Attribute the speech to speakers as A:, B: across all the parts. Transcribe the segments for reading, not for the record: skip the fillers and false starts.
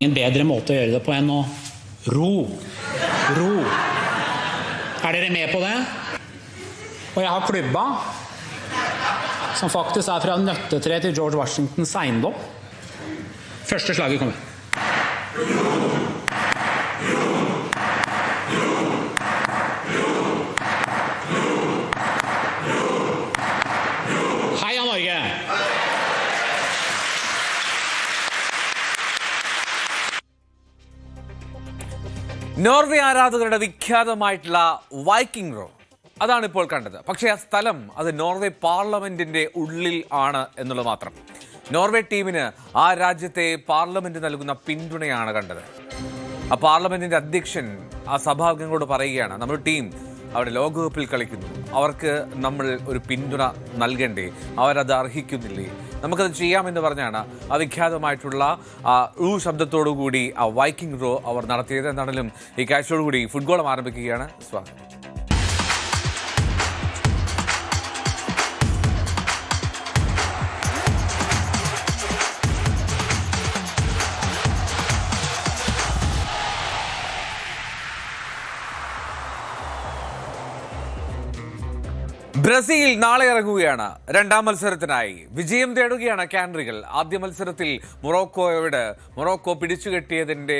A: En bedre måte å gjøre det på enn å ro. Ro. Er dere med på det? Og jeg har klubba, som faktisk er fra nøttetre til George Washingtons eiendom. Første slaget kommer. Heia Norge!
B: Norway ആരാധകരുടെ വിഖ്യാതമായിട്ടുള്ള Viking raw അതാണ് ഇപ്പോൾ കണ്ടത്. പക്ഷേ ആ സ്ഥലം അത് Norway പാർലമെന്റിന്റെ ഉള്ളിൽ ആണ് എന്നുള്ളത് മാത്രം. നോർവേ ടീമിന് ആ രാജ്യത്തെ പാർലമെന്റ് നൽകുന്ന പിന്തുണയാണ് കണ്ടത്. ആ പാർലമെന്റിന്റെ അധ്യക്ഷൻ ആ സഭാംഗങ്ങളോട് പറയുകയാണ്, നമ്മുടെ ടീം അവിടെ ലോകകപ്പിൽ കളിക്കുന്നു, അവർക്ക് നമ്മൾ ഒരു പിന്തുണ നൽകണ്ടേ, അവരത് അർഹിക്കുന്നില്ലേ, നമുക്കത് ചെയ്യാമെന്ന് പറഞ്ഞാണ് ആ വിഖ്യാതമായിട്ടുള്ള ശബ്ദത്തോടു കൂടി ആ വൈക്കിംഗ് റോ അവർ നടത്തിയത്. എന്താണെങ്കിലും ഈ കാഴ്ചയോടുകൂടി ഫുട്ബോളും ആരംഭിക്കുകയാണ്. സ്വാഗതം. ബ്രസീൽ നാളെ ഇറങ്ങുകയാണ് രണ്ടാം മത്സരത്തിനായി. വിജയം തേടുകയാണ് കാനറികൾ. ആദ്യ മത്സരത്തിൽ മൊറോക്കോ പിടിച്ചുകെട്ടിയതിന്റെ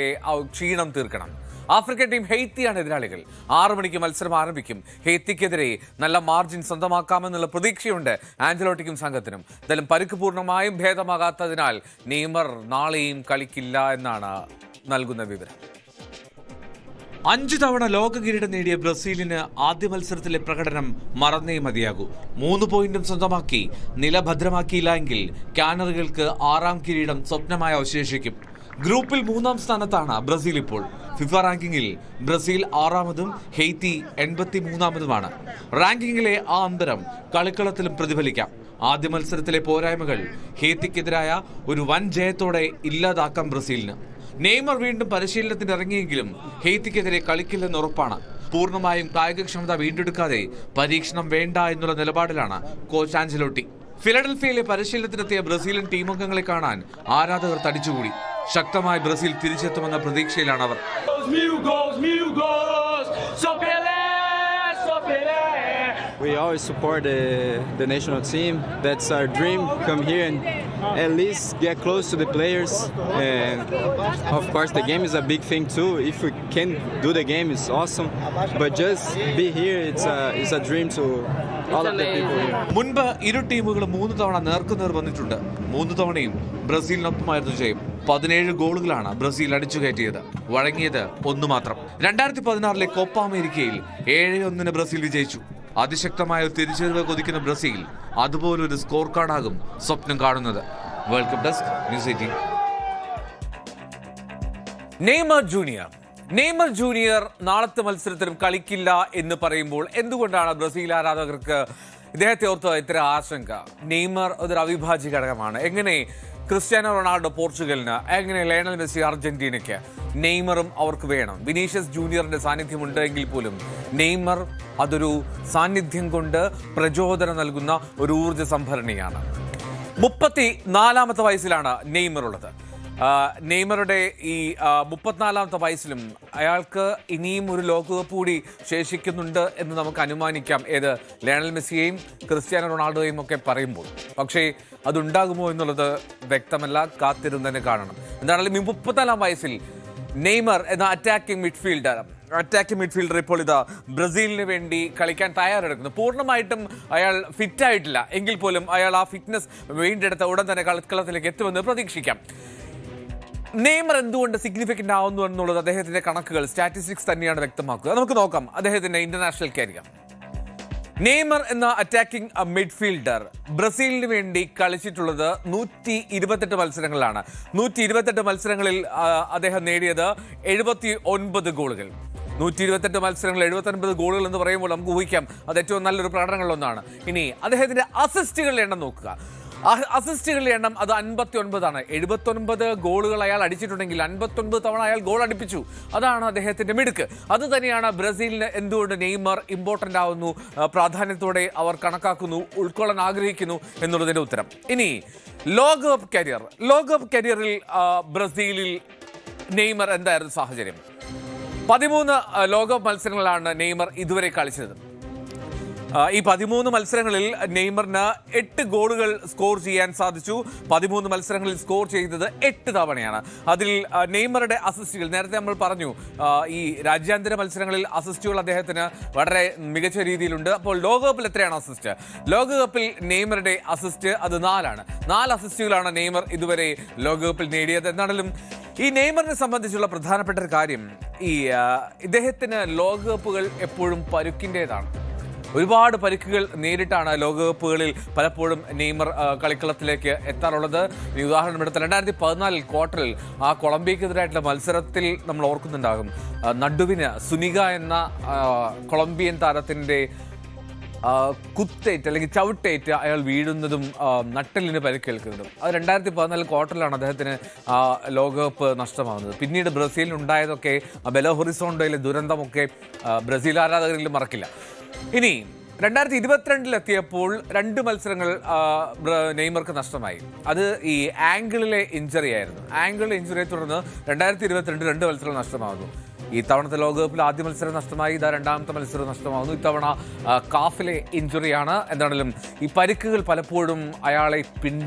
B: ക്ഷീണം തീർക്കണം. ആഫ്രിക്കൻ ടീം ഹെയ്ത്തിയാണ് എതിരാളികൾ. 6 മണിക്ക് മത്സരം ആരംഭിക്കും. ഹെയ്ത്തിക്കെതിരെ നല്ല മാർജിൻ സ്വന്തമാക്കാമെന്നുള്ള പ്രതീക്ഷയുണ്ട് ആഞ്ചലോട്ടിക്കും സംഘത്തിനും. എന്തായാലും പരിക്ക് പൂർണ്ണമായും ഭേദമാകാത്തതിനാൽ നെയ്മർ നാളെയും കളിക്കില്ല എന്നാണ് നൽകുന്ന വിവരം. 5 തവണ ലോക കിരീടം നേടിയ ബ്രസീലിന് ആദ്യ മത്സരത്തിലെ പ്രകടനം മറന്നേ മതിയാകൂ. 3 പോയിന്റും സ്വന്തമാക്കി നില ഭദ്രമാക്കിയില്ല എങ്കിൽ കാനറികൾക്ക് 6ാം കിരീടം സ്വപ്നമായി അവശേഷിക്കും. ഗ്രൂപ്പിൽ 3ാം സ്ഥാനത്താണ് ബ്രസീൽ ഇപ്പോൾ. ഫിഫ റാങ്കിങ്ങിൽ ബ്രസീൽ 6ാമതും ഹെയ്ത്തി 83ാമതുമാണ്. റാങ്കിങ്ങിലെ ആ അന്തരം കളിക്കളത്തിലും പ്രതിഫലിക്കാം. ആദ്യ മത്സരത്തിലെ പോരായ്മകൾ ഹെയ്ത്തിക്കെതിരായ ഒരു വൻ ജയത്തോടെ ഇല്ലാതാക്കാം ബ്രസീലിന്. നെയ്മർ വീണ്ടും പരിശീലനത്തിന് ഇറങ്ങിയെങ്കിലും ഹെയ്ത്തിക്കെതിരെ കളിക്കില്ലെന്ന് ഉറപ്പാണ്. പൂർണ്ണമായും കായികക്ഷമത വീണ്ടെടുക്കാതെ പരീക്ഷണം വേണ്ട എന്നുള്ള നിലപാടിലാണ് കോച്ച് ആഞ്ചലോട്ടി. ഫിലഡൽഫിയയിലെ പരിശീലനത്തിനെത്തിയ ബ്രസീലിയൻ ടീമംഗങ്ങളെ കാണാൻ ആരാധകർ തടിച്ചുകൂടി. ശക്തമായ ബ്രസീൽ തിരിച്ചെത്തുമെന്ന പ്രതീക്ഷയിലാണ് അവർ.
C: We always support the national team. That's our dream. Come here and at least get close to the players. And of course, the game is a big thing too. If we can do the game, it's awesome. But just be here, it's a dream to all of the people here.
B: മുൻപ് ഇരു ടീമുകളും 3 തവണ നേർക്കുനേർ വന്നിട്ടുണ്ട്. 3 തവണയും ബ്രസീലിനൊപ്പമായിരുന്നു ജയം. 17 ഗോളുകളാണ് Brazil അടിച്ചുകയറ്റിയത്. വഴങ്ങിയത് 1 മാത്രം. 2016 കോപ്പ അമേരിക്കയിൽ 7-1 ബ്രസീൽ വിജയിച്ചു. അതിശക്തമായ തിരിച്ചുവരവ് കൊതിക്കുന്ന ബ്രസീൽ അതുപോലൊരു സ്കോർ കാർഡാകും സ്വപ്നം കാണുന്നത്. World cup desk, news 18. Neymar junior നാളത്തെ മത്സരത്തിലും കളിക്കില്ല എന്ന് പറയുമ്പോൾ എന്തുകൊണ്ടാണ് ബ്രസീൽ ആരാധകർക്ക് ഇദ്ദേഹത്തെ ഓർത്ത് ഇത്ര ആശങ്ക? നെയ്മർ അതൊരു അവിഭാജ്യ ഘടകമാണ്. എങ്ങനെ ക്രിസ്ത്യാനോ റൊണാൾഡോ പോർച്ചുഗലിന്, എങ്ങനെ ലയണൽ മെസ്സി അർജന്റീനയ്ക്ക്, നെയ്മറും അവർക്ക് വേണം. വിനീഷ്യസ് ജൂനിയറിന്റെ സാന്നിധ്യം ഉണ്ടെങ്കിൽ പോലും നെയ്മർ അതൊരു സാന്നിധ്യം കൊണ്ട് പ്രചോദനം നൽകുന്ന ഒരു ഊർജ്ജ സംഭരണിയാണ്. 34ാമത്തെ വയസ്സിലാണ് നെയ്മർ ഉള്ളത്. നെയ്മറുടെ ഈ 34ാമത്തെ വയസ്സിലും അയാൾക്ക് ഇനിയും ഒരു ലോകകപ്പ് കൂടി ശേഷിക്കുന്നുണ്ട് എന്ന് നമുക്ക് അനുമാനിക്കാം. ഏത് ലയണൽ മെസ്സിയെയും ക്രിസ്ത്യാനോ റൊണാൾഡോയും ഒക്കെ പറയുമ്പോൾ. പക്ഷേ അതുണ്ടാകുമോ എന്നുള്ളത് വ്യക്തമല്ല. കാത്തിരുന്നതിന് കാണണം. എന്താണെങ്കിലും ഈ 34ാം വയസ്സിൽ നെയ്മർ എന്ന അറ്റാക്കിംഗ് മിഡ്ഫീൽഡർ ഇപ്പോൾ ഇതാ ബ്രസീലിന് വേണ്ടി കളിക്കാൻ തയ്യാറെടുക്കുന്നു. പൂർണ്ണമായിട്ടും അയാൾ ഫിറ്റായിട്ടില്ല എങ്കിൽ പോലും അയാൾ ആ ഫിറ്റ്നസ് വീണ്ടെടുത്ത ഉടൻ തന്നെ കളിക്കളത്തിലേക്ക് എത്തുമെന്ന് പ്രതീക്ഷിക്കാം. നെയ്മർ എന്തുകൊണ്ട് സിഗ്നിഫിക്കൻ്റ് ആവുന്നു എന്നുള്ളത് അദ്ദേഹത്തിന്റെ കണക്കുകൾ, സ്റ്റാറ്റിസ്റ്റിക്സ് തന്നെയാണ് വ്യക്തമാക്കുക. നമുക്ക് നോക്കാം അദ്ദേഹത്തിന്റെ ഇന്റർനാഷണൽ കരിയർ. നെയ്മർ എന്ന അറ്റാക്കിംഗ് മിഡ്ഫീൽഡർ ബ്രസീലിന് വേണ്ടി കളിച്ചിട്ടുള്ളത് 128 മത്സരങ്ങളിലാണ്. 128 മത്സരങ്ങളിൽ അദ്ദേഹം നേടിയത് 79 ഗോളുകൾ. 128 മത്സരങ്ങൾ 79 ഗോളുകൾ എന്ന് പറയുമ്പോൾ നമുക്ക് ഊഹിക്കാം അത് ഏറ്റവും നല്ലൊരു പ്രകടനങ്ങളിലൊന്നാണ്. ഇനി അദ്ദേഹത്തിന്റെ അസിസ്റ്റുകളുടെ എണ്ണം നോക്കുക. അസിസ്റ്റുകളുടെ എണ്ണം അത് 59ആണ്. 79 ഗോളുകൾ അയാൾ അടിച്ചിട്ടുണ്ടെങ്കിൽ 59 തവണ അയാൾ ഗോൾ അടിപ്പിച്ചു. അതാണ് അദ്ദേഹത്തിന്റെ മിടുക്ക്. അത് തന്നെയാണ് ബ്രസീലിന് എന്തുകൊണ്ട് നെയ്മർ ഇമ്പോർട്ടന്റ് ആവുന്നു, പ്രാധാന്യത്തോടെ അവർ കണക്കാക്കുന്നു, ഉൾക്കൊള്ളാൻ ആഗ്രഹിക്കുന്നു എന്നുള്ളതിന്റെ ഉത്തരം. ഇനി ലോകകപ്പ് കരിയറിൽ ബ്രസീലിൽ നെയ്മർ എന്തായിരുന്നു സാഹചര്യം? 13 ലോകകപ്പ് മത്സരങ്ങളാണ് നെയ്മർ ഇതുവരെ കളിച്ചത്. ഈ 13 മത്സരങ്ങളിൽ നെയ്മറിന് 8 ഗോളുകൾ സ്കോർ ചെയ്യാൻ സാധിച്ചു. 13 മത്സരങ്ങളിൽ സ്കോർ ചെയ്തത് 8 തവണയാണ്. അതിൽ നെയ്മറുടെ അസിസ്റ്റുകൾ നേരത്തെ നമ്മൾ പറഞ്ഞു, ഈ രാജ്യാന്തര മത്സരങ്ങളിൽ അസിസ്റ്റുകൾ അദ്ദേഹത്തിന് വളരെ മികച്ച രീതിയിലുണ്ട്. അപ്പോൾ ലോകകപ്പിൽ എത്രയാണ് അസിസ്റ്റ്? ലോകകപ്പിൽ നെയ്മറുടെ അസിസ്റ്റ് അത് 4 അസിസ്റ്റുകളാണ് നെയ്മർ ഇതുവരെ ലോകകപ്പിൽ നേടിയത്. എന്നാണെങ്കിലും ഈ നെയ്മറിനെ സംബന്ധിച്ചുള്ള പ്രധാനപ്പെട്ട ഒരു കാര്യം, ഈ ഇദ്ദേഹത്തിന് ലോകകപ്പുകൾ എപ്പോഴും പരുക്കിൻ്റെതാണ്. ഒരുപാട് പരിക്കുകൾ നേരിട്ടാണ് ലോകകപ്പുകളിൽ പലപ്പോഴും നെയ്മർ കളിക്കളത്തിലേക്ക് എത്താറുള്ളത്. ഈ ഉദാഹരണം എടുത്താൽ 2014 ക്വാർട്ടറിൽ ആ കൊളംബിയക്കെതിരായിട്ടുള്ള മത്സരത്തിൽ നമ്മൾ ഓർക്കുന്നുണ്ടാകും, നടുവിന് സുനിക എന്ന കൊളംബിയൻ താരത്തിൻ്റെ കുത്തേറ്റ് അല്ലെങ്കിൽ ചവിട്ടേറ്റ് അയാൾ വീഴുന്നതും നട്ടലിന് പരിക്കേൽക്കുന്നതും. അത് 2014 ക്വാർട്ടറിലാണ് അദ്ദേഹത്തിന് ലോകകപ്പ് നഷ്ടമാകുന്നത്. പിന്നീട് ബ്രസീലിനുണ്ടായതൊക്കെ ബെലോ ഹൊറിസോണ്ടോയിലെ ദുരന്തമൊക്കെ ബ്രസീൽ ആരാധകരിൽ മറക്കില്ല. ഇനി 2022 എത്തിയപ്പോൾ 2 മത്സരങ്ങൾ നെയ്മർക്ക് നഷ്ടമായി. അത് ഈ ആംഗിളിലെ ഇഞ്ചറി ആയിരുന്നു. ആംഗിളിലെ ഇഞ്ചറിയെ തുടർന്ന് 2022 2 മത്സരങ്ങൾ നഷ്ടമാകുന്നു. ഈ തവണത്തെ ലോകകപ്പിൽ ആദ്യ മത്സരം നഷ്ടമായി, ഇതാ രണ്ടാമത്തെ മത്സരം നഷ്ടമാകുന്നു. ഇത്തവണ കാഫിലെ ഇഞ്ചുറിയാണ്. എന്താണെങ്കിലും ഈ പരിക്കുകൾ പലപ്പോഴും അയാളെ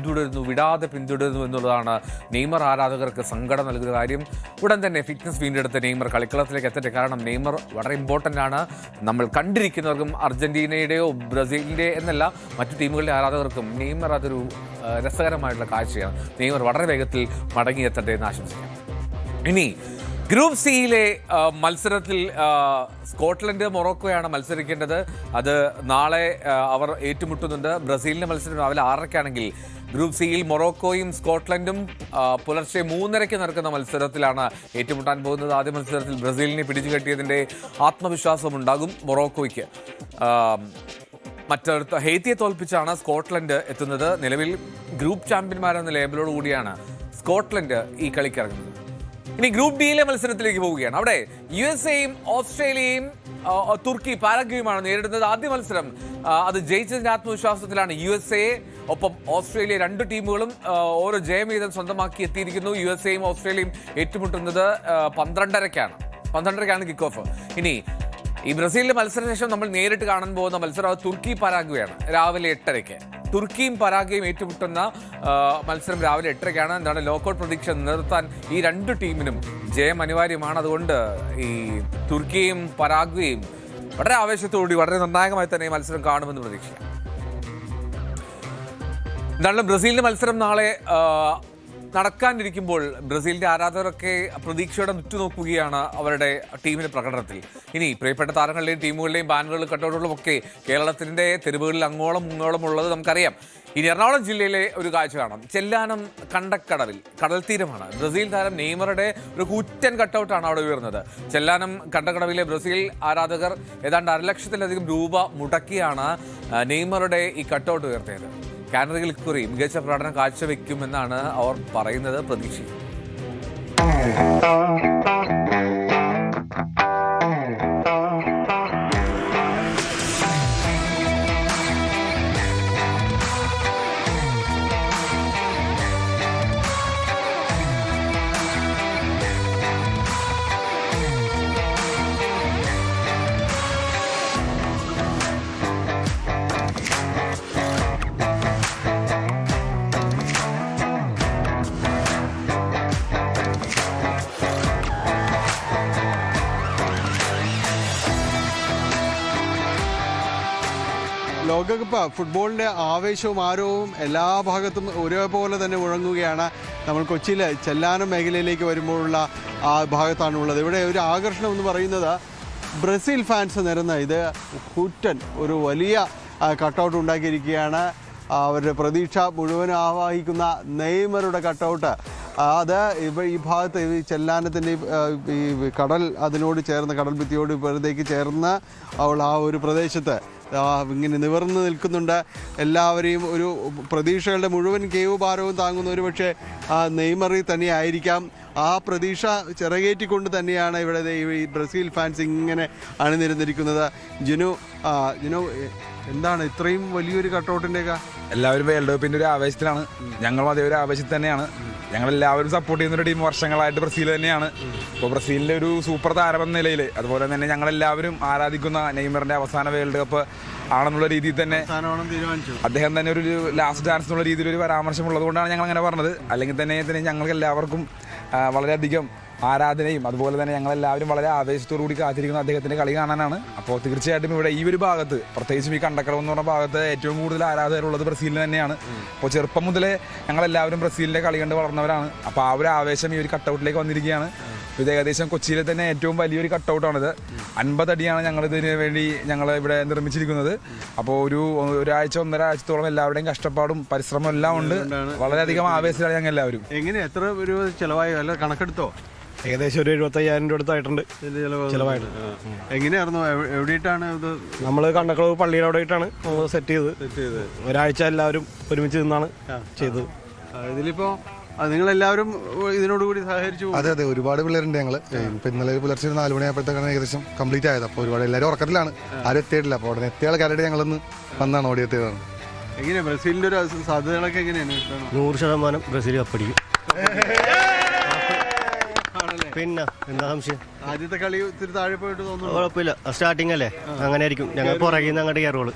B: വിടാതെ പിന്തുടരുന്നു എന്നുള്ളതാണ് നെയ്മർ ആരാധകർക്ക് സങ്കടം നൽകുന്ന കാര്യം. ഉടൻ തന്നെ ഫിറ്റ്നസ് വീണ്ടെടുത്ത നെയ്മർ കളിക്കളത്തിലേക്ക് എത്തട്ടെ. കാരണം നെയ്മർ വളരെ ഇമ്പോർട്ടൻ്റ് ആണ്. നമ്മൾ കണ്ടിരിക്കുന്നവർക്കും അർജന്റീനയുടെയോ ബ്രസീലിൻ്റെ എന്നല്ല മറ്റു ടീമുകളുടെ ആരാധകർക്കും നെയ്മർ അതൊരു രസകരമായിട്ടുള്ള കാഴ്ചയാണ്. നെയ്മർ വളരെ വേഗത്തിൽ മടങ്ങിയെത്തട്ടെ എന്ന് ആശംസിക്കാം. ഇനി ഗ്രൂപ്പ് സിയിലെ മത്സരത്തിൽ സ്കോട്ട്ലൻഡ് മൊറോക്കോയാണ് മത്സരിക്കേണ്ടത്. അത് നാളെ അവർ ഏറ്റുമുട്ടുന്നുണ്ട്. ബ്രസീലിൻ്റെ മത്സരം രാവിലെ 6:00-ാണെങ്കിൽ ഗ്രൂപ്പ് സിയിൽ മൊറോക്കോയും സ്കോട്ട്ലൻഡും പുലർച്ചെ 3:30 നടക്കുന്ന മത്സരത്തിലാണ് ഏറ്റുമുട്ടാൻ പോകുന്നത്. ആദ്യ മത്സരത്തിൽ ബ്രസീലിനെ പിടിച്ചു കെട്ടിയതിൻ്റെ ആത്മവിശ്വാസമുണ്ടാകും മൊറോക്കോയ്ക്ക്. മറ്റടുത്ത ഹെയ്ത്തിയെ തോൽപ്പിച്ചാണ് സ്കോട്ട്ലൻഡ് എത്തുന്നത്. നിലവിൽ ഗ്രൂപ്പ് ചാമ്പ്യന്മാരെന്ന ലേബലോടുകൂടിയാണ് സ്കോട്ട്ലൻഡ് ഈ കളിക്കിറങ്ങുന്നത്. ഇനി ഗ്രൂപ്പ് ഡിയിലെ മത്സരത്തിലേക്ക് പോവുകയാണ്. അവിടെ USA-യും ഓസ്ട്രേലിയയും തുർക്കി പാരഗ്വേയുമാണ് നേരിടുന്നത്. ആദ്യ മത്സരം അത് ജയിച്ചതിന്റെ ആത്മവിശ്വാസത്തിലാണ് USA. ഒപ്പം ഓസ്ട്രേലിയ 2 ടീമുകളും ഓരോ ജയം വീതം സ്വന്തമാക്കി എത്തിയിരിക്കുന്നു. USA-യും ഓസ്ട്രേലിയയും ഏറ്റുമുട്ടുന്നത് 12:30-ക്കാണ് കിക്ക് ഓഫ്. ഇനി ഈ ബ്രസീലിന്റെ മത്സരശേഷം നമ്മൾ നേരിട്ട് കാണാൻ പോകുന്ന മത്സരം അത് തുർക്കി പരാഗ്വേയാണ് രാവിലെ 8:30-ക്ക്. തുർക്കിയും പരാഗ്വേയും ഏറ്റുമുട്ടുന്ന മത്സരം രാവിലെ 8:30-ക്കാണ്. എന്താണ് ലോക്കൌട്ട് പ്രതീക്ഷ നിലനിർത്താൻ ഈ 2 ടീമിനും ജയം അനിവാര്യമാണ്. അതുകൊണ്ട് ഈ തുർക്കിയും പരാഗ്വേയും വളരെ ആവേശത്തോടുകൂടി വളരെ നിർണായകമായി തന്നെ ഈ മത്സരം കാണുമെന്ന് പ്രതീക്ഷിക്കാം. എന്തായാലും ബ്രസീലിന്റെ മത്സരം നാളെ നടക്കാനിരിക്കുമ്പോൾ ബ്രസീലിന്റെ ആരാധകരൊക്കെ പ്രതീക്ഷയോടെ ഉറ്റുനോക്കുകയാണ് അവരുടെ ടീമിന്റെ പ്രകടനത്തിൽ. ഇനി പ്രിയപ്പെട്ട താരങ്ങളുടെയും ടീമുകളുടെയും ബാനറുകളും കട്ടൗട്ടുകളും ഒക്കെ കേരളത്തിന്റെ തെരുവുകളിൽ അങ്ങോളം ഇങ്ങോളം ഉള്ളത് നമുക്കറിയാം. ഇനി എറണാകുളം ജില്ലയിലെ ഒരു കാഴ്ച കാണാം. ചെല്ലാനം കണ്ടക്കടവിൽ കടൽ തീരമാണ്. ബ്രസീൽ താരം നെയ്മറുടെ ഒരു കൂറ്റൻ കട്ടൗട്ടാണ് അവിടെ ഉയർന്നത്. ചെല്ലാനം കണ്ടക്കടവിലെ ബ്രസീൽ ആരാധകർ ഏതാണ്ട് 1.5 ലക്ഷത്തിലധികം രൂപ മുടക്കിയാണ് നെയ്മറുടെ ഈ കട്ടൗട്ട് ഉയർത്തിയത്. കാനറികൾ ഇക്കുറി മികച്ച പ്രകടനം കാഴ്ചവെക്കുമെന്നാണ് അവർ പറയുന്നത്. പ്രതീക്ഷിക്കും.
D: ലോകകപ്പ് ഫുട്ബോളിൻ്റെ ആവേശവും ആരവവും എല്ലാ ഭാഗത്തും ഒരേപോലെ തന്നെ മുഴങ്ങുകയാണ്. നമ്മൾ കൊച്ചിയിൽ ചെല്ലാനം മേഖലയിലേക്ക് വരുമ്പോഴുള്ള ആ ഭാഗത്താണുള്ളത്. ഇവിടെ ഒരു ആകർഷണം എന്ന് പറയുന്നത് ബ്രസീൽ ഫാൻസ് നിരന്ന ഇത് കൂറ്റൻ ഒരു വലിയ കട്ടൗട്ട് ഉണ്ടാക്കിയിരിക്കുകയാണ്. അവരുടെ പ്രതീക്ഷ മുഴുവനും ആവാഹിക്കുന്ന നെയ്മറുടെ കട്ടൗട്ട് അത് ഈ ഭാഗത്ത് ഈ ചെല്ലാനത്തിൻ്റെ ഈ കടൽ അതിനോട് ചേർന്ന് കടൽ ഭിത്തിയോട് ഇപ്പുറത്തേക്ക് ചേർന്ന് ഉള്ള ആ ഒരു പ്രദേശത്ത് ഇങ്ങനെ നിവർന്ന് നിൽക്കുന്നുണ്ട്. എല്ലാവരെയും ഒരു പ്രതീക്ഷകളുടെ മുഴുവൻ കേവ് ഭാരവും താങ്ങുന്ന ഒരു പക്ഷേ നെയ്മറിൽ തന്നെയായിരിക്കാം. ആ പ്രതീക്ഷ ചിറകേറ്റിക്കൊണ്ട് തന്നെയാണ് ഇവിടെ ഈ ബ്രസീൽ ഫാൻസ് ഇങ്ങനെ അണിനിരന്നിരിക്കുന്നത്. ജിനു എന്താണ് ഇത്രയും വലിയൊരു കട്ടൗട്ടിൻ്റെയൊക്കെ?
E: എല്ലാവരും വേൾഡ് കപ്പിൻ്റെ ഒരു ആവേശത്തിലാണ്. ഞങ്ങളും അതേ ഒരു ആവേശത്തിൽ തന്നെയാണ്. ഞങ്ങളെല്ലാവരും സപ്പോർട്ട് ചെയ്യുന്നൊരു ടീം വർഷങ്ങളായിട്ട് ബ്രസീൽ തന്നെയാണ്. ഇപ്പോൾ ബ്രസീലിൻ്റെ ഒരു സൂപ്പർ താരം എന്ന നിലയിൽ, അതുപോലെ തന്നെ ഞങ്ങളെല്ലാവരും ആരാധിക്കുന്ന നെയ്മറിൻ്റെ അവസാന വേൾഡ് കപ്പ് ആണെന്നുള്ള രീതിയിൽ തന്നെ അദ്ദേഹം തന്നെ ഒരു ലാസ്റ്റ് ഡാൻസ് എന്നുള്ള രീതിയിൽ ഒരു പരാമർശം ഉള്ളതുകൊണ്ടാണ് ഞങ്ങൾ അങ്ങനെ പറഞ്ഞത്. അല്ലെങ്കിൽ തന്നെ ഞങ്ങൾക്ക് എല്ലാവർക്കും വളരെയധികം ആരാധനയും അതുപോലെ തന്നെ ഞങ്ങളെല്ലാവരും വളരെ ആവേശത്തോടു കൂടി കാത്തിരിക്കുന്ന അദ്ദേഹത്തിൻ്റെ കളി കാണാനാണ്. അപ്പോൾ തീർച്ചയായിട്ടും ഇവിടെ ഈ ഒരു ഭാഗത്ത്, പ്രത്യേകിച്ചും ഈ കണ്ടക്കടവ് എന്ന് പറഞ്ഞ ഭാഗത്ത് ഏറ്റവും കൂടുതൽ ആരാധകരുള്ളത് ബ്രസീലിന് തന്നെയാണ്. അപ്പോൾ ചെറുപ്പം മുതലേ ഞങ്ങളെല്ലാവരും ബ്രസീലിൻ്റെ കളി കണ്ട് വളർന്നവരാണ്. അപ്പോൾ ആ ഒരു ആവേശം ഈ ഒരു കട്ടൗട്ടിലേക്ക് വന്നിരിക്കുകയാണ്. ഇത് ഏകദേശം കൊച്ചിയിലെ തന്നെ ഏറ്റവും വലിയൊരു കട്ടൗട്ടാണിത്. 50 അടിയാണ് ഞങ്ങളിതിന് വേണ്ടി ഞങ്ങൾ ഇവിടെ നിർമ്മിച്ചിരിക്കുന്നത്. അപ്പോൾ ഒരാഴ്ച 1.5 ആഴ്ചത്തോളം എല്ലാവരുടെയും കഷ്ടപ്പാടും പരിശ്രമം എല്ലാം ഉണ്ട്. വളരെയധികം ആവേശത്തിലാണ് ഞങ്ങൾ എല്ലാവരും.
D: എങ്ങനെ എത്ര രൂപ ചിലവായി, അല്ല കണക്കെടുത്തോ?
F: ഏകദേശം ഒരു 75,000 രൂപ അടുത്തായിട്ടുണ്ട് ചിലവായിട്ട്.
D: എങ്ങനെയായിരുന്നു, എവിടെയിട്ടാണ് ഇത്?
F: നമ്മൾ കണ്ടക്കളവ് പള്ളിയുടെ അവിടെയിട്ടാണ് നമ്മൾ സെറ്റ് ചെയ്ത് ഒരാഴ്ച എല്ലാവരും ഒരുമിച്ച് നിന്നാണ് ചെയ്തത്.
D: ഇതിലിപ്പോ നിങ്ങളെല്ലാവരും ഇതിനോടുകൂടി സഹകരിച്ചു?
G: അതെ, ഒരുപാട് പിള്ളേരുണ്ട്. ഞങ്ങൾ ഇപ്പം ഇന്നലെ പുലർച്ചെ 4 മണിയായപ്പോഴത്തേക്കാണ് ഏകദേശം കംപ്ലീറ്റ് ആയത്. അപ്പോൾ ഒരുപാട് എല്ലാവരും ഉറക്കത്തിലാണ്, ആരും എത്തിയിട്ടില്ല. അപ്പോൾ ഉടനെ എത്തിയ ആൾക്കാരുടെ ഞങ്ങളൊന്ന് വന്നാണ് ഓടിയെത്തിയതാണ്.
D: എങ്ങനെ ബ്രസീലിന്റെ ഒരു സാധ്യതകളൊക്കെ എങ്ങനെയാണ്?
F: 100% ബ്രസീൽ കപ്പടിക്കും. പിന്നെ എന്താ സംശയം?
D: ആദ്യത്തെ കളി ഇത്തിരി താഴെ പോയിട്ട് തോന്നുന്നു.
F: കുഴപ്പമില്ല, സ്റ്റാർട്ടിങ് അല്ലേ, അങ്ങനെ ആയിരിക്കും. ഞങ്ങൾ പുറകിൽ നിന്ന് അങ്ങോട്ട് കയറുള്ളൂ,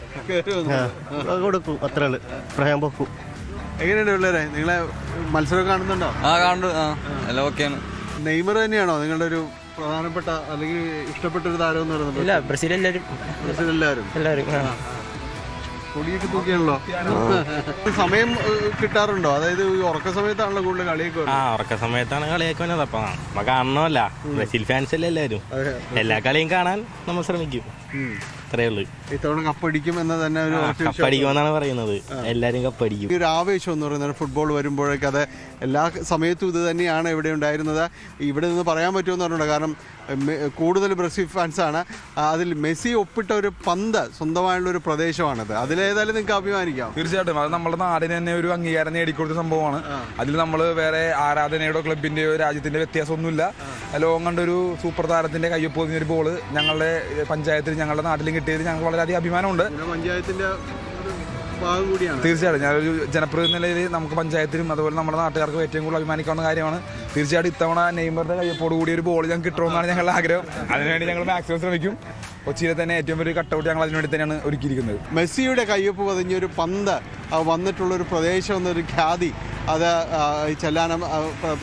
F: കൊടുക്കും, അത്ര പ്രയം പൊക്കും.
D: എങ്ങനെയുണ്ട് പിള്ളേരെ, നിങ്ങളെ മത്സരം കാണുന്നുണ്ടോ?
C: കാണുന്നു, എല്ലാം ഓക്കെയാണ്.
D: നെയ്മർ തന്നെയാണോ നിങ്ങളുടെ ഒരു പ്രധാനപ്പെട്ട അല്ലെങ്കിൽ ഇഷ്ടപ്പെട്ട ഒരു താരം എന്ന് പറയുന്നത്?
H: ഇല്ല, ബ്രസീൽ എല്ലാവരും
D: കൊടിയൊക്കെ തൂക്കിയാണല്ലോ. സമയം കിട്ടാറുണ്ടോ? അതായത് ഉറക്ക സമയത്താണല്ലോ കൂടുതൽ കളിയൊക്കെ?
H: ഉറക്ക സമയത്താണ് കളിയൊക്കെ വന്നത്. അപ്പൊ നമ്മ കാണണമല്ല, ബ്രസീൽ ഫാൻസ് അല്ലേ എല്ലാവരും, എല്ലാ കളിയും കാണാൻ നമ്മൾ ശ്രമിക്കും. അത്രേ ഉള്ളൂ.
D: ഇത്തവണ കപ്പടിക്കും എന്ന് തന്നെ
H: കപ്പടിക്കുമെന്നാണ് പറയുന്നത്. എല്ലാവരും കപ്പടിക്കും.
D: ഒരു ആവേശം എന്ന് പറയുന്നത് ഫുട്ബോൾ വരുമ്പോഴേക്ക് അത് എല്ലാ സമയത്തും ഇത് തന്നെയാണ് ഇവിടെ ഉണ്ടായിരുന്നത്. ഇവിടെ നിന്ന് പറയാൻ പറ്റുമെന്ന് പറഞ്ഞിട്ടുണ്ട്. കാരണം കൂടുതൽ ബ്രസീൽ ഫാൻസാണ്. അതിൽ മെസ്സി ഒപ്പിട്ട ഒരു പന്ത് സ്വന്തമായുള്ള ഒരു പ്രദേശമാണത്. അതിലേതായാലും നിങ്ങൾക്ക് അഭിമാനിക്കാം.
E: തീർച്ചയായിട്ടും അത് നമ്മുടെ നാടിന് തന്നെ ഒരു അംഗീകാരം നേടിക്കൊടുത്ത സംഭവമാണ്. അതിൽ നമ്മൾ വേറെ ആരാധനയുടെ ക്ലബിൻ്റെയോ രാജ്യത്തിൻ്റെ വ്യത്യാസമൊന്നുമില്ല. ലോകം കണ്ടൊരു സൂപ്പർ താരത്തിൻ്റെ കയ്യൊപ്പൊതിഞ്ഞൊരു ബോള് ഞങ്ങളുടെ പഞ്ചായത്തിൽ, ഞങ്ങളുടെ നാട്ടിലും കിട്ടിയത് ഞങ്ങൾക്ക് വളരെയധികം അഭിമാനമുണ്ട്.
D: പഞ്ചായത്തിൻ്റെ ഭാഗം കൂടിയാണ്.
E: തീർച്ചയായിട്ടും ഞാനൊരു ജനപ്രതിനിധി നിലയിൽ നമുക്ക് പഞ്ചായത്തിനും അതുപോലെ നമ്മുടെ നാട്ടുകാർക്കും ഏറ്റവും കൂടുതൽ അഭിമാനിക്കാവുന്ന കാര്യമാണ്. തീർച്ചയായിട്ടും ഇത്തവണ നെയ്മറിന്റെ കയ്യൊപ്പോട് കൂടി ഒരു ബോൾ ഞങ്ങൾക്ക് കിട്ടുമെന്നാണ് ഞങ്ങളുടെ ആഗ്രഹം. അതിനുവേണ്ടി ഞങ്ങൾ മാക്സിമം ശ്രമിക്കും. കൊച്ചിയിലെ തന്നെ ഏറ്റവും വലിയ കട്ടൗട്ട് ഞങ്ങൾ അതിനുവേണ്ടി തന്നെയാണ് ഒരുക്കിയിരിക്കുന്നത്.
D: മെസ്സിയുടെ കയ്യൊപ്പ് പതിഞ്ഞൊരു പന്ത് വന്നിട്ടുള്ളൊരു പ്രദേശം എന്നൊരു ഖ്യാതി അത് ചെല്ലാനം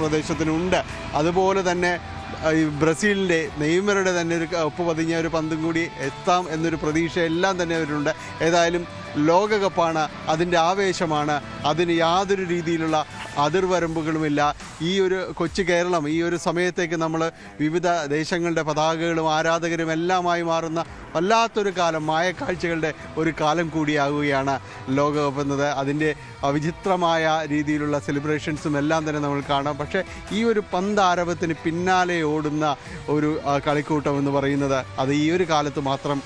D: പ്രദേശത്തിനുണ്ട്. അതുപോലെ തന്നെ ഈ ബ്രസീലിൻ്റെ നെയ്മറുടെ തന്നെ ഒരു ഒപ്പ് പതിഞ്ഞ ഒരു പന്തും കൂടി എത്താം എന്നൊരു പ്രതീക്ഷ എല്ലാം തന്നെ അവരുണ്ട്. ഏതായാലും ലോകകപ്പാണ്, അതിൻ്റെ ആവേശമാണ്, അതിന് യാതൊരു രീതിയിലുള്ള അതിർവരമ്പുകളുമില്ല. ഈ ഒരു കൊച്ചു കേരളം ഈ ഒരു സമയത്തേക്ക് നമ്മൾ വിവിധ ദേശങ്ങളുടെ പതാകകളും ആരാധകരും എല്ലാമായി മാറുന്ന വല്ലാത്തൊരു കാലം, മായക്കാഴ്ചകളുടെ ഒരു കാലം കൂടിയാകുകയാണ് ലോകകപ്പ് എന്നത്. അതിൻ്റെ വിചിത്രമായ രീതിയിലുള്ള സെലിബ്രേഷൻസും എല്ലാം തന്നെ നമ്മൾ കാണാം. പക്ഷേ ഈ ഒരു പന്താരവത്തിന് പിന്നാലെ ഓടുന്ന ഒരു കളിക്കൂട്ടം എന്ന് പറയുന്നത് അത് ഈ ഒരു കാലത്ത് മാത്രം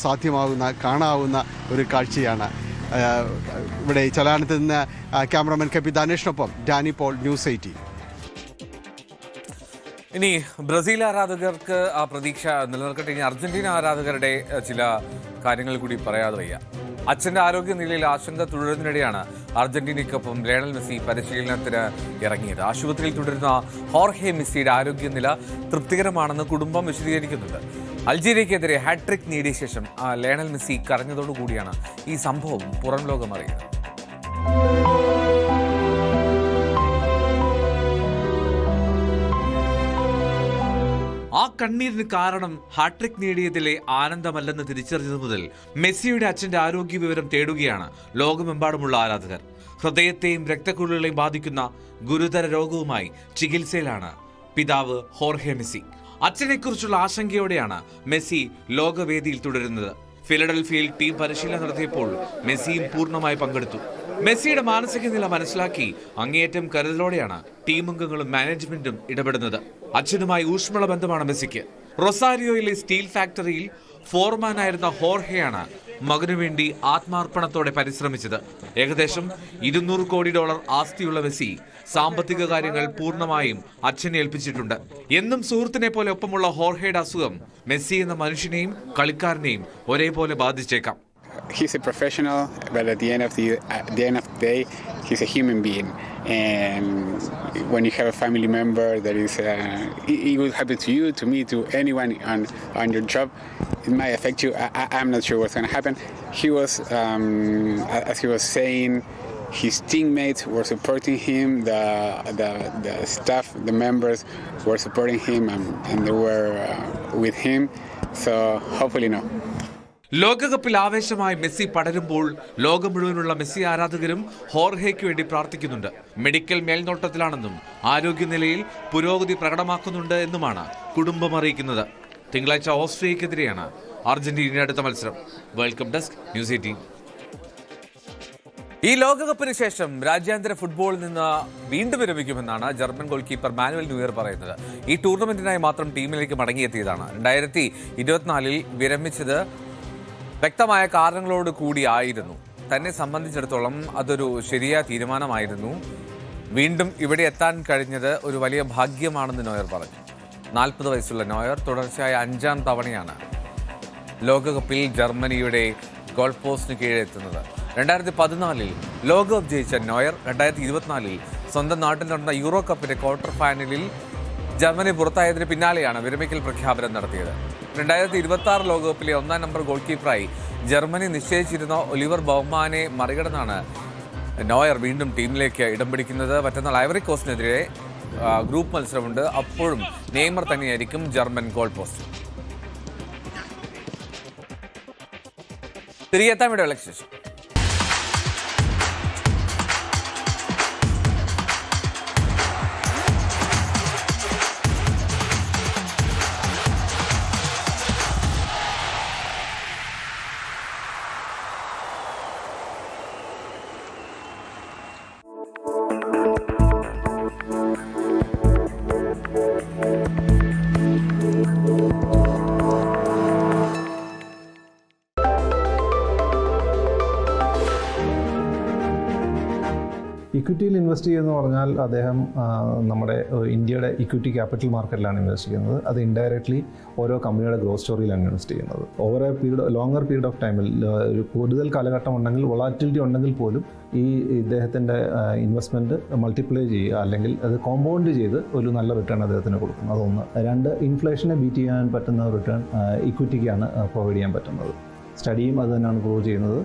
D: സാധ്യമാകുന്ന, കാണാവുന്ന ഒരു കാഴ്ചയാണ്. ഇവിടെ ചലാനത്ത് നിന്ന് ക്യാമറമാൻ കെ പി ധനേഷിനൊപ്പം ഡാനി പോൾ, ന്യൂസ് 18.
B: ഇനി ബ്രസീൽ ആരാധകർക്ക് ആ പ്രതീക്ഷ നിലനിർത്തട്ടെ. ഇനി അർജന്റീന ആരാധകരുടെ ചില കാര്യങ്ങൾ കൂടി പറയാതെ വയ്യ. അച്ഛന്റെ ആരോഗ്യനിലയിൽ ആശങ്ക തുടരുന്നതിനിടെയാണ് അർജന്റീനയ്ക്കൊപ്പം ലയണൽ മെസ്സി പരിശീലനത്തിന് ഇറങ്ങിയത്. ആശുപത്രിയിൽ തുടരുന്ന ഹോർഹെ മെസ്സിയുടെ ആരോഗ്യനില തൃപ്തികരമാണെന്ന് കുടുംബം വിശദീകരിക്കുന്നുണ്ട്. അൾജീരിയക്കെതിരെ ഹാട്രിക് നേടിയ ശേഷം ലയണൽ മെസ്സി കരഞ്ഞതോടുകൂടിയാണ് ഈ സംഭവം പുറം ലോകം അറിയുന്നത്. ആ കണ്ണീരിന് കാരണം ഹാട്രിക് നേടിയതിലെ ആനന്ദമല്ലെന്ന് തിരിച്ചറിഞ്ഞത് മുതൽ മെസ്സിയുടെ അച്ഛന്റെ ആരോഗ്യ വിവരം തേടുകയാണ് ലോകമെമ്പാടുമുള്ള ആരാധകർ. ഹൃദയത്തെയും രക്തക്കുഴലുകളെയും ബാധിക്കുന്ന ഗുരുതര രോഗവുമായി ചികിത്സയിലാണ് പിതാവ് ഹോർഹെ മെസ്സി. അച്ഛനെക്കുറിച്ചുള്ള ആശങ്കയോടെയാണ് മെസ്സി ലോകവേദിയിൽ തുടരുന്നത്. ഫിലഡൽഫിയയിൽ ടീം പരിശീലനം നടത്തിയപ്പോൾ മെസ്സിയും പൂർണ്ണമായി പങ്കെടുത്തു. മെസ്സിയുടെ മാനസിക നില മനസ്സിലാക്കി അങ്ങേയറ്റം കരുതലോടെയാണ് ടീമംഗങ്ങളും മാനേജ്മെന്റും ഇടപെടുന്നത്. അച്ഛനുമായി ഊഷ്മള ബന്ധമാണ് മെസ്സിക്ക്. റൊസാരിയോയിലെ സ്റ്റീൽ ഫാക്ടറിയിൽ ഫോർമാനായിരുന്ന ഹോർഹെയാണ് മകനു വേണ്ടി ആത്മാർപ്പണത്തോടെ പരിശ്രമിച്ചത്. ഏകദേശം $200 കോടി ആസ്തിയുള്ള മെസ്സി സാമ്പത്തിക കാര്യങ്ങൾ പൂർണ്ണമായും അച്ഛനെ ഏൽപ്പിച്ചിട്ടുണ്ട്. എന്നും സുഹൃത്തിനെ പോലെ ഒപ്പമുള്ള ഹോർഹെയുടെ അസുഖം മെസ്സി എന്ന മനുഷ്യനെയും കളിക്കാരനെയും ഒരേപോലെ ബാധിച്ചേക്കാം.
I: he's a professional, but at the end of the day, he's a human being. And when you have a family member that is, it will happen to you, to me, to anyone on your job. It might affect you. I'm not sure what's going to happen. He was, as he was saying, his teammates were supporting him. The staff, the members were supporting him, and they were with him. So hopefully, no.
B: ലോകകപ്പിൽ ആവേശമായി Messi പടരുമ്പോൾ ലോകം മുഴുവനുള്ള Messi ആരാധകരും ഹോർഹയ്ക്ക് വേണ്ടി പ്രാർത്ഥിക്കുന്നുണ്ട്. Medical മേൽനോട്ടത്തിലാണെന്നും ആരോഗ്യനിലയിൽ പുരോഗതി പ്രകടമാക്കുന്നുണ്ട് എന്നുമാണ് കുടുംബം അറിയിക്കുന്നത്. തിങ്കളാഴ്ച ഓസ്ട്രേലിയക്കെതിരെയാണ് അർജന്റീനയുടെ അടുത്ത മത്സരം. World cup desk news 18. ഈ ലോകകപ്പിന് ശേഷം രാജ്യാന്തര ഫുട്ബോളിൽ നിന്ന് വീണ്ടും വിരമിക്കുമെന്നാണ് German goal keeper Manuel Neuer പറയുന്നത്. ഈ ടൂർണമെന്റിനായി മാത്രം ടീമിലേക്ക് മടങ്ങിയെത്തിയതാണ്. 2024 വിരമിച്ചത് വ്യക്തമായ കാരണങ്ങളോട് കൂടിയായിരുന്നു. തന്നെ സംബന്ധിച്ചിടത്തോളം അതൊരു ശരിയായ തീരുമാനമായിരുന്നു. വീണ്ടും ഇവിടെ എത്താൻ കഴിഞ്ഞത് ഒരു വലിയ ഭാഗ്യമാണെന്ന് നോയർ പറഞ്ഞു. 40 വയസ്സുള്ള നോയർ തുടർച്ചയായ 5ാം തവണയാണ് ലോകകപ്പിൽ ജർമ്മനിയുടെ ഗോൾ പോസ്റ്റിന് കീഴെത്തുന്നത്. 2014 ലോകകപ്പ് ജയിച്ച നോയർ 2024 സ്വന്തം നാട്ടിൽ നടന്ന യൂറോ കപ്പിന്റെ ക്വാർട്ടർ ഫൈനലിൽ ജർമ്മനി പുറത്തായതിന് പിന്നാലെയാണ് വിരമിക്കൽ പ്രഖ്യാപനം നടത്തിയത്. 2026 ലോകകപ്പിലെ 1ാം നമ്പർ ഗോൾ കീപ്പറായി ജർമ്മനി നിശ്ചയിച്ചിരുന്ന ഒലിവർ ബൗമാനെ മറികടന്നാണ് നോയർ വീണ്ടും ടീമിലേക്ക് ഇടം പിടിക്കുന്നത്. മറ്റന്നാൾ ഐവറി കോസ്റ്റിനെതിരെ ഗ്രൂപ്പ് മത്സരമുണ്ട്. അപ്പോഴും നെയ്മർ തന്നെയായിരിക്കും ജർമ്മൻ ഗോൾ പോസ്റ്റ്. തിരികെ എത്താൻ വേണ്ടി വിളക്ക് ശേഷം
J: ഇക്വിറ്റിയിൽ ഇൻവെസ്റ്റ് ചെയ്യുമെന്ന് പറഞ്ഞാൽ അദ്ദേഹം നമ്മുടെ ഇന്ത്യയുടെ ഇക്വിറ്റി ക്യാപിറ്റൽ മാർക്കറ്റിലാണ് ഇൻവെസ്റ്റ് ചെയ്യുന്നത്. അത് ഇൻഡയറക്ട്ലി ഓരോ കമ്പനിയുടെ ഗ്രോത്ത് സ്റ്റോറിയിലാണ് ഇൻവെസ്റ്റ് ചെയ്യുന്നത്. Over A longer period of ടൈമിൽ ഒരു കൂടുതൽ കാലഘട്ടം ഉണ്ടെങ്കിൽ വൊളാറ്റിലിറ്റി ഉണ്ടെങ്കിൽ പോലും ഈ ഇദ്ദേഹത്തിൻ്റെ ഇൻവെസ്റ്റ്മെൻറ്റ് മൾട്ടിപ്ലൈ ചെയ്യുക അല്ലെങ്കിൽ അത് കോമ്പൗണ്ട് ചെയ്ത് ഒരു നല്ല റിട്ടേൺ അദ്ദേഹത്തിന് കൊടുക്കും. അതൊന്ന്. 2, ഇൻഫ്ലേഷനെ ബീറ്റ് ചെയ്യാൻ പറ്റുന്ന റിട്ടേൺ ഇക്വിറ്റിക്കാണ് പ്രൊവൈഡ് ചെയ്യാൻ പറ്റുന്നത്. സ്റ്റഡിയും അത് തന്നെയാണ് പ്രൂവ് ചെയ്യുന്നത്.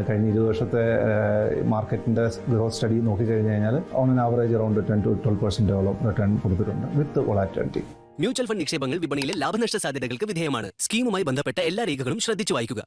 J: കഴിഞ്ഞ 20 വർഷത്തെ മാർക്കറ്റിൻ്റെ ഗ്രോത്ത് സ്റ്റഡി നോക്കിക്കഴിഞ്ഞ് കഴിഞ്ഞാൽ on an average around 10 to 12% return കൊടുത്തിട്ടുണ്ട് വിത്ത് വൊളാറ്റിലിറ്റി.
K: മ്യൂച്വൽ ഫണ്ട് നിക്ഷേപങ്ങൾ വിപണിയിലെ ലാഭനഷ്ട സാധ്യതകൾക്ക് വിധേയമാണ്. സ്കീമുമായി ബന്ധപ്പെട്ട എല്ലാ രേഖകളും ശ്രദ്ധിച്ചു വായിക്കുക.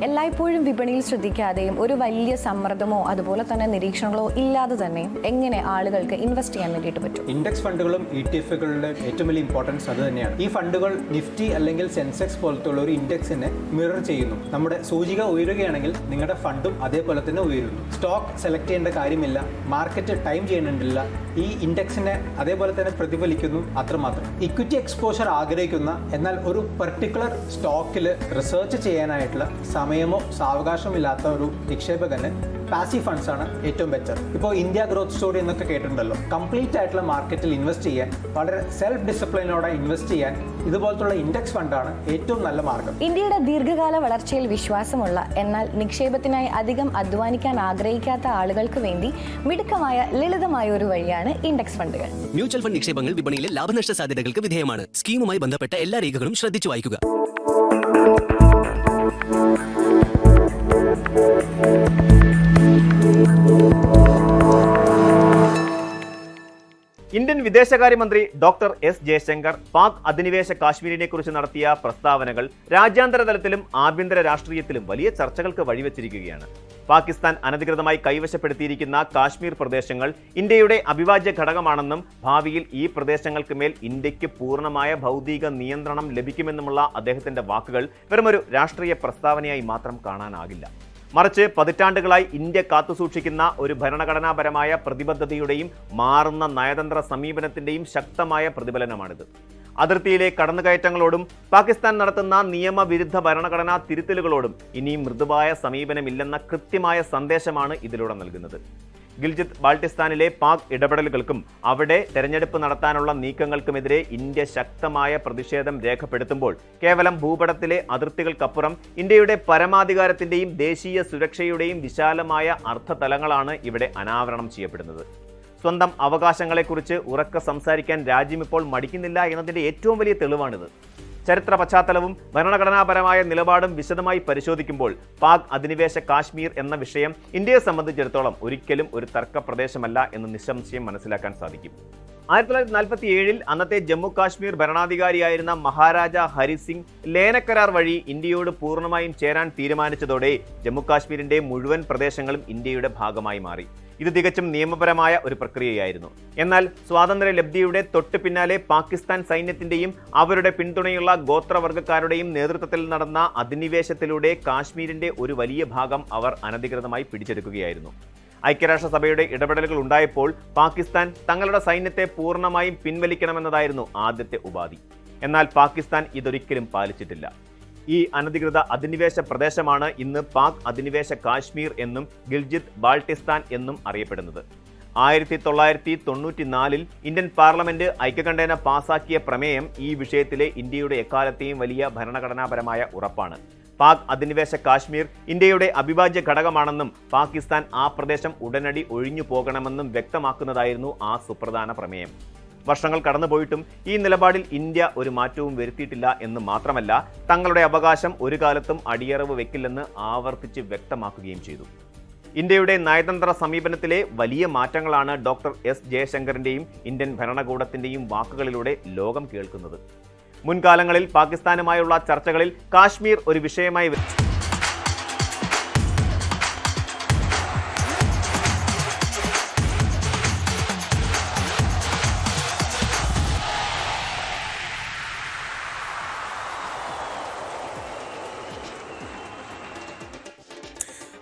L: എല്ലായ്പ്പോഴും വിപണിയിൽ ശ്രദ്ധിക്കാതെയും ഒരു വലിയ സമ്മർദ്ദമോ അതുപോലെ തന്നെ നിരീക്ഷണങ്ങളോ ഇല്ലാതെ തന്നെ എങ്ങനെ ആളുകൾക്ക് ഇൻവെസ്റ്റ് ചെയ്യാൻ വേണ്ടിയിട്ട് പറ്റും?
M: ഇൻഡെക്സ് ഫണ്ടുകളും ETF-കളുടെ ഏറ്റവും വലിയ ഇമ്പോർട്ടൻസ് അത് തന്നെയാണ്. ഈ ഫണ്ടുകൾ നിഫ്റ്റി അല്ലെങ്കിൽ സെൻസെക്സ് പോലത്തെ ഒരു ഇൻഡെക്സിനെ മിറർ ചെയ്യുന്നു. നമ്മുടെ സൂചിക ഉയരുകയാണെങ്കിൽ നിങ്ങളുടെ ഫണ്ടും അതേപോലെ തന്നെ ഉയരുന്നു. സ്റ്റോക്ക് സെലക്ട് ചെയ്യേണ്ട കാര്യമില്ല, മാർക്കറ്റ് ടൈം ചെയ്യേണ്ടതില്ല. ഈ ഇൻഡെക്സിനെ അതേപോലെ തന്നെ പ്രതിഫലിക്കുന്നു, അത്രമാത്രം. ഇക്വിറ്റി എക്സ്പോഷർ ആഗ്രഹിക്കുന്ന എന്നാൽ ഒരു പെർട്ടിക്കുലർ സ്റ്റോക്കിൽ റിസർച്ച് ചെയ്യാനായിട്ടുള്ള സമയമോ സാവകാശമോ ഇല്ലാത്ത ഒരു നിക്ഷേപകന് പാസീവ് ഫണ്ട്സ് ആണ് ഏറ്റവും ബെറ്റർ. ഇപ്പോൾ ഇന്ത്യ ഗ്രോത്ത് സ്റ്റോറി എന്നൊക്കെ കേട്ടിട്ടുണ്ടല്ലോ. കംപ്ലീറ്റ് ആയിട്ടുള്ള മാർക്കറ്റിൽ ഇൻവെസ്റ്റ് ചെയ്യാൻ, വളരെ സെൽഫ് ഡിസിപ്ലിനോടെ ഇൻവെസ്റ്റ് ചെയ്യാൻ ഇതുപോലത്തുള്ള ഇൻഡെക്സ് ഫണ്ടാണ് ഏറ്റവും നല്ല മാർഗം.
L: ഇന്ത്യയുടെ ദീർഘകാല വളർച്ചയിൽ വിശ്വാസമുള്ള എന്നാൽ നിക്ഷേപത്തിനായി അധികം അധ്വാനിക്കാൻ ആഗ്രഹിക്കാത്ത ആളുകൾക്ക് വേണ്ടി മിടുക്കമായ ലളിതമായ ഒരു വഴിയാണ് ഇൻഡെക്സ് ഫണ്ടുകൾ.
K: മ്യൂച്വൽ ഫണ്ട് നിക്ഷേപങ്ങൾ വിപണിയിലെ ലാഭനഷ്ട സാധ്യതകൾക്ക് വിധേയമാണ്. സ്കീമുമായി ബന്ധപ്പെട്ട എല്ലാ രേഖകളും ശ്രദ്ധിച്ചു വായിക്കുക.
N: ഇന്ത്യൻ വിദേശകാര്യമന്ത്രി ഡോക്ടർ എസ് ജയശങ്കർ പാക് അധിനിവേശ കാശ്മീരിനെ കുറിച്ച് നടത്തിയ പ്രസ്താവനകൾ രാജ്യാന്തര തലത്തിലും ആഭ്യന്തര രാഷ്ട്രീയത്തിലും വലിയ ചർച്ചകൾക്ക് വഴിവെച്ചിരിക്കുകയാണ്. പാകിസ്ഥാൻ അനധികൃതമായി കൈവശപ്പെടുത്തിയിരിക്കുന്ന കാശ്മീർ പ്രദേശങ്ങൾ ഇന്ത്യയുടെ അവിഭാജ്യ ഘടകമാണെന്നും ഭാവിയിൽ ഈ പ്രദേശങ്ങൾക്ക് മേൽ ഇന്ത്യക്ക് പൂർണ്ണമായ ഭൗതിക നിയന്ത്രണം ലഭിക്കുമെന്നുമുള്ള അദ്ദേഹത്തിന്റെ വാക്കുകൾ വെറുമൊരു രാഷ്ട്രീയ പ്രസ്താവനയായി മാത്രം കാണാനാകില്ല. മറിച്ച് പതിറ്റാണ്ടുകളായി ഇന്ത്യ കാത്തുസൂക്ഷിക്കുന്ന ഒരു ഭരണഘടനാപരമായ പ്രതിബദ്ധതയുടെയും മാറുന്ന നയതന്ത്ര സമീപനത്തിന്റെയും ശക്തമായ പ്രതിഫലനമാണിത്. അതിർത്തിയിലെ കടന്നുകയറ്റങ്ങളോടും പാകിസ്ഥാൻ നടത്തുന്ന നിയമവിരുദ്ധ ഭരണഘടനാ തിരുത്തലുകളോടും ഇനിയും മൃദുവായ സമീപനമില്ലെന്ന കൃത്യമായ സന്ദേശമാണ് ഇതിലൂടെ നൽകുന്നത്. ഗിൽജിത്ത് ബാൾട്ടിസ്ഥാനിലെ പാക് ഇടപെടലുകൾക്കും അവിടെ തെരഞ്ഞെടുപ്പ് നടത്താനുള്ള നീക്കങ്ങൾക്കുമെതിരെ ഇന്ത്യ ശക്തമായ പ്രതിഷേധം രേഖപ്പെടുത്തുമ്പോൾ കേവലം ഭൂപടത്തിലെ അതിർത്തികൾക്കപ്പുറം ഇന്ത്യയുടെ പരമാധികാരത്തിന്റെയും ദേശീയ സുരക്ഷയുടെയും വിശാലമായ അർത്ഥതലങ്ങളാണ് ഇവിടെ അനാവരണം ചെയ്യപ്പെടുന്നത്. സ്വന്തം അവകാശങ്ങളെക്കുറിച്ച് ഉറക്കെ സംസാരിക്കാൻ രാജ്യം ഇപ്പോൾ മടിക്കുന്നില്ല എന്നതിന്റെ ഏറ്റവും വലിയ തെളിവാണിത്. ചരിത്ര പശ്ചാത്തലവും ഭരണഘടനാപരമായ നിലപാടും വിശദമായി പരിശോധിക്കുമ്പോൾ പാക് അധിനിവേശ കാശ്മീർ എന്ന വിഷയം ഇന്ത്യയെ സംബന്ധിച്ചിടത്തോളം ഒരിക്കലും ഒരു തർക്ക പ്രദേശമല്ല എന്ന് നിസ്സംശയം മനസ്സിലാക്കാൻ സാധിക്കും. 1947 അന്നത്തെ ജമ്മു കാശ്മീർ ഭരണാധികാരിയായിരുന്ന മഹാരാജ ഹരിസിംഗ് ലേനക്കരാർ വഴി ഇന്ത്യയോട് പൂർണ്ണമായും ചേരാൻ തീരുമാനിച്ചതോടെ ജമ്മു കാശ്മീരിന്റെ മുഴുവൻ പ്രദേശങ്ങളും ഇന്ത്യയുടെ ഭാഗമായി മാറി. ഇത് തികച്ചും നിയമപരമായ ഒരു പ്രക്രിയയായിരുന്നു. എന്നാൽ സ്വാതന്ത്ര്യലബ്ധിയുടെ തൊട്ടു പിന്നാലെ പാകിസ്ഥാൻ സൈന്യത്തിന്റെയും അവരുടെ പിന്തുണയുള്ള ഗോത്രവർഗ്ഗക്കാരുടെയും നേതൃത്വത്തിൽ നടന്ന അധിനിവേശത്തിലൂടെ കാശ്മീരിന്റെ ഒരു വലിയ ഭാഗം അവർ അനധികൃതമായി പിടിച്ചെടുക്കുകയായിരുന്നു. ഐക്യരാഷ്ട്രസഭയുടെ ഇടപെടലുകൾ ഉണ്ടായപ്പോൾ പാകിസ്ഥാൻ തങ്ങളുടെ സൈന്യത്തെ പൂർണ്ണമായും പിൻവലിക്കണമെന്നതായിരുന്നു ആദ്യത്തെ ഉപാധി. എന്നാൽ പാകിസ്ഥാൻ ഇതൊരിക്കലും പാലിച്ചിട്ടില്ല. ഈ അനധികൃത അധിനിവേശ പ്രദേശമാണ് ഇന്ന് പാക് അധിനിവേശ കാശ്മീർ എന്നും ഗിൽജിത്ത് ബാൾട്ടിസ്ഥാൻ എന്നും അറിയപ്പെടുന്നത്. 1994 ഇന്ത്യൻ പാർലമെന്റ് ഐക്യകണ്ഠേന പാസാക്കിയ പ്രമേയം ഈ വിഷയത്തിലെ ഇന്ത്യയുടെ എക്കാലത്തെയും വലിയ ഭരണഘടനാപരമായ ഉറപ്പാണ്. പാക് അധിനിവേശ കാശ്മീർ ഇന്ത്യയുടെ അവിഭാജ്യ ഘടകമാണെന്നും പാകിസ്ഥാൻ ആ പ്രദേശം ഉടനടി ഒഴിഞ്ഞു പോകണമെന്നും വ്യക്തമാക്കുന്നതായിരുന്നു ആ സുപ്രധാന പ്രമേയം. വർഷങ്ങൾ കടന്നുപോയിട്ടും ഈ നിലപാടിൽ ഇന്ത്യ ഒരു മാറ്റവും വരുത്തിയിട്ടില്ല എന്ന് മാത്രമല്ല, തങ്ങളുടെ അവകാശം ഒരു കാലത്തും അടിയറവ് വെക്കില്ലെന്ന് ആവർത്തിച്ച് വ്യക്തമാക്കുകയും ചെയ്തു. ഇന്ത്യയുടെ നയതന്ത്ര സമീപനത്തിലെ വലിയ മാറ്റങ്ങളാണ് ഡോക്ടർ എസ് ജയശങ്കറിന്റെയും ഇന്ത്യൻ ഭരണകൂടത്തിന്റെയും വാക്കുകളിലൂടെ ലോകം കേൾക്കുന്നത്. മുൻകാലങ്ങളിൽ പാകിസ്ഥാനുമായുള്ള ചർച്ചകളിൽ കാശ്മീർ ഒരു വിഷയമായി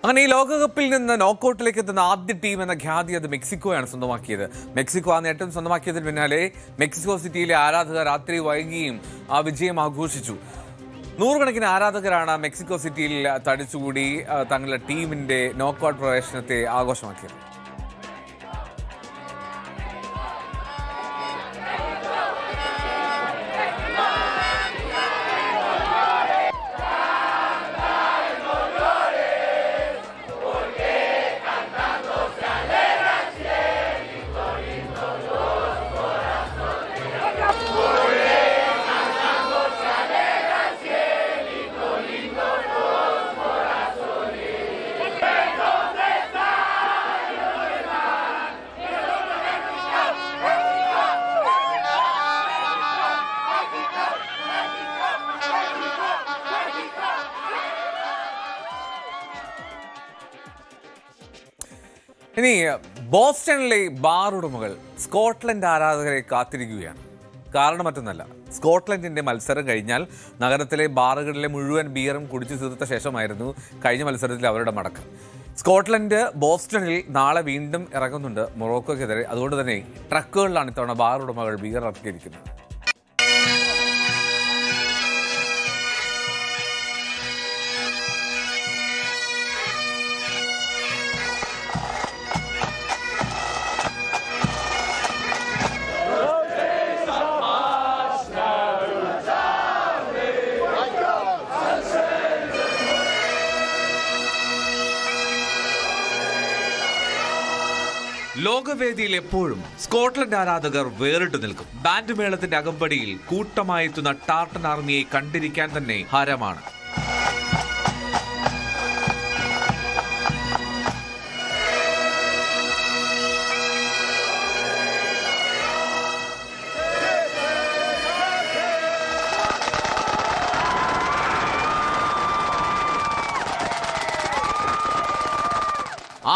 B: അങ്ങനെ ഈ ലോകകപ്പിൽ നിന്ന് നോക്കൌട്ടിലേക്ക് എത്തുന്ന ആദ്യ ടീം എന്ന ഖ്യാതി അത് മെക്സിക്കോയാണ് സ്വന്തമാക്കിയത്. മെക്സിക്കോ ആ നേട്ടം സ്വന്തമാക്കിയതിന് പിന്നാലെ മെക്സിക്കോ സിറ്റിയിലെ ആരാധകർ രാത്രി വൈകിയും ആ വിജയം ആഘോഷിച്ചു. നൂറുകണക്കിന് ആരാധകരാണ് മെക്സിക്കോ സിറ്റിയിൽ തടിച്ചുകൂടി തങ്ങളുടെ ടീമിന്റെ നോക്കൌട്ട് പ്രവേശനത്തെ ആഘോഷമാക്കിയത്. ഇനി ബോസ്റ്റണിലെ ബാർ ഉടമകൾ സ്കോട്ട്ലൻഡ് ആരാധകരെ കാത്തിരിക്കുകയാണ്. കാരണം മറ്റൊന്നല്ല, സ്കോട്ട്ലൻഡിന്റെ മത്സരം കഴിഞ്ഞാൽ നഗരത്തിലെ ബാറുകളിലെ മുഴുവൻ ബിയറും കുടിച്ചു തീർത്ത ശേഷമായിരുന്നു കഴിഞ്ഞ മത്സരത്തിൽ അവരുടെ മടക്കം. സ്കോട്ട്ലൻഡ് ബോസ്റ്റണിൽ നാളെ വീണ്ടും ഇറങ്ങുന്നുണ്ട് മൊറോക്കോയ്ക്കെതിരെ. അതുകൊണ്ട് തന്നെ ട്രക്കുകളിലാണ് ഇത്തവണ ബാർ ഉടമകൾ ബിയർ ഇറക്കിയിരിക്കുന്നത്. ലോകവേദിയിൽ എപ്പോഴും സ്കോട്ട്ലൻഡ് ആരാധകർ വേറിട്ട് നിൽക്കും. ബാൻഡ് മേളത്തിന്റെ അകമ്പടിയിൽ കൂട്ടമായി എത്തുന്ന ടാർട്ടൻ ആർമിയെ കണ്ടിരിക്കാൻ തന്നെ ഹരമാണ്.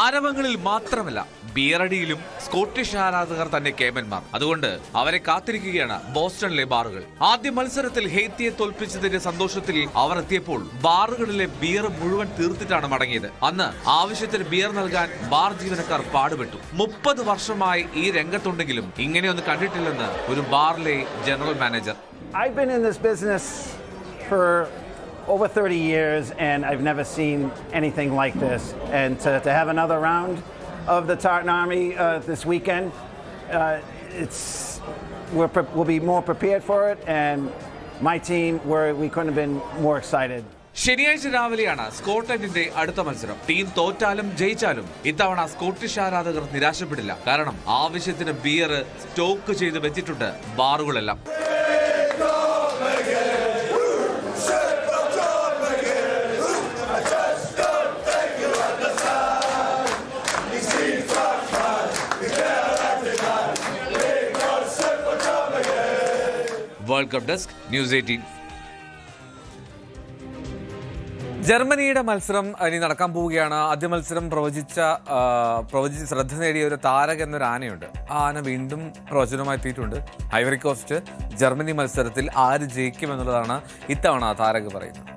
B: ആരവങ്ങളിൽ മാത്രമല്ല, ബിയറടിയിലും സ്കോട്ടിഷ് ആരാധകർ തന്നെ കേമന്മാർ. അതുകൊണ്ട് അവരെ കാത്തിരിക്കുകയാണ് ബോസ്റ്റണിലെ ബാറുകൾ. ആദ്യ മത്സരത്തിൽ ഹെയ്ത്തിയെ തോൽപ്പിച്ചതിന്റെ സന്തോഷത്തിൽ അവർ എത്തിയപ്പോൾ ബാറുകളിലെ ബിയർ മുഴുവൻ തീർത്തിട്ടാണ് മടങ്ങിയത്. അന്ന് ആവശ്യത്തിന് ബിയർ നൽകാൻ ബാർ ജീവനക്കാർ പാടുപെട്ടു. 30 വർഷമായി ഈ രംഗത്തുണ്ടെങ്കിലും ഇങ്ങനെയൊന്നും കണ്ടിട്ടില്ലെന്ന് ഒരു ബാറിലെ general manager.
O: I've been in this business for over 30 years, and I've never seen anything like this. And to have another round of the Tartan Army this weekend, we'll be more prepared for it, and my team, we couldn't have been more excited.
B: ശനിയാഴ്ച രാവിലെയാണ് സ്കോട്ട്ലൻഡിന്റെ അടുത്ത മത്സരം. Team തോറ്റാലും ജയിച്ചാലും ഇത്തവണ Scottish ആരാധകർ നിരാശപ്പെടില്ല. കാരണം ആവശ്യത്തിന് beer stock ചെയ്ത് വെച്ചിട്ടുണ്ട് ബാറുകളെല്ലാം. World cup desk, news 18. ജർമ്മനിയുടെ മത്സരം ഇനി നടക്കാൻ പോവുകയാണ്. ആദ്യ മത്സരം പ്രവചിച്ച് ശ്രദ്ധ നേടിയ ഒരു താരക് എന്നൊരു ആനയുണ്ട്. ആ ആന വീണ്ടും പ്രവചനമായി എത്തിയിട്ടുണ്ട്. ഐവറി കോസ്റ്റ് ജർമ്മനി മത്സരത്തിൽ ആര് ജയിക്കുമെന്നുള്ളതാണ് ഇത്തവണ താരക് പറയുന്നത്.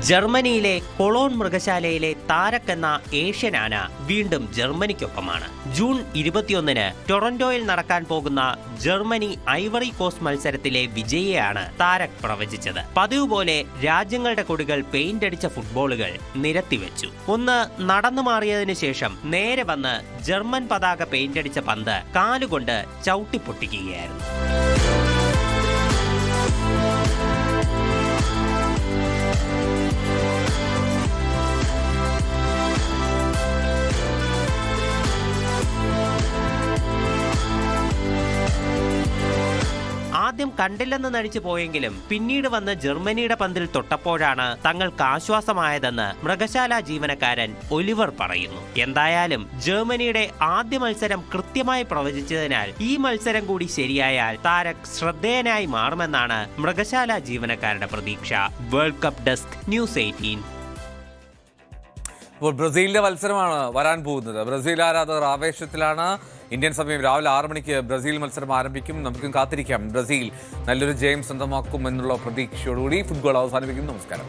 P: ജർമ്മനിയിലെ കൊളോൺ മൃഗശാലയിലെ താരക് എന്ന ഏഷ്യൻ ആന വീണ്ടും ജർമ്മനിക്കൊപ്പമാണ്. ജൂൺ 21 ടൊറന്റോയിൽ നടക്കാൻ പോകുന്ന ജർമ്മനി ഐവറി കോസ്റ്റ് മത്സരത്തിലെ വിജയിയാണ് താരക് പ്രവചിച്ചത്. പതിവ് പോലെ രാജ്യങ്ങളുടെ കൊടികൾ പെയിന്റ് അടിച്ച ഫുട്ബോളുകൾ നിരത്തിവെച്ചു. ഒന്ന് നടന്നു മാറിയതിനു ശേഷം നേരെ വന്ന് ജർമ്മൻ പതാക പെയിന്റ് അടിച്ച പന്ത് കാലുകൊണ്ട് ചവിട്ടിപ്പൊട്ടിക്കുകയായിരുന്നു. ആദ്യം കണ്ടില്ലെന്ന് നടിച്ചു പോയെങ്കിലും പിന്നീട് വന്ന് ജർമ്മനിയുടെ പന്തിൽ തൊട്ടപ്പോഴാണ് തങ്ങൾക്ക് ആശ്വാസമായതെന്ന് മൃഗശാല ജീവനക്കാരൻ ഒലിവർ പറയുന്നു. എന്തായാലും ജർമ്മനിയുടെ ആദ്യ മത്സരം കൃത്യമായി പ്രവചിച്ചതിനാൽ ഈ മത്സരം കൂടി ശരിയായാൽ താരക് ശ്രദ്ധേയനായി മാറുമെന്നാണ് മൃഗശാല ജീവനക്കാരുടെ പ്രതീക്ഷ. World cup desk, news 18.
B: ഇപ്പോൾ ബ്രസീലിന്റെ മത്സരമാണ് വരാൻ പോകുന്നത്. ബ്രസീൽ ആരാധകർ ആവേശത്തിലാണ്. ഇന്ത്യൻ സമയം രാവിലെ 6 മണിക്ക് ബ്രസീൽ മത്സരം ആരംഭിക്കും. നമുക്കും കാത്തിരിക്കാം. ബ്രസീൽ നല്ലൊരു ജയം സ്വന്തമാക്കും എന്നുള്ള പ്രതീക്ഷയോടുകൂടി ഫുട്ബോൾ അവസാനിപ്പിക്കുന്നു. നമസ്കാരം.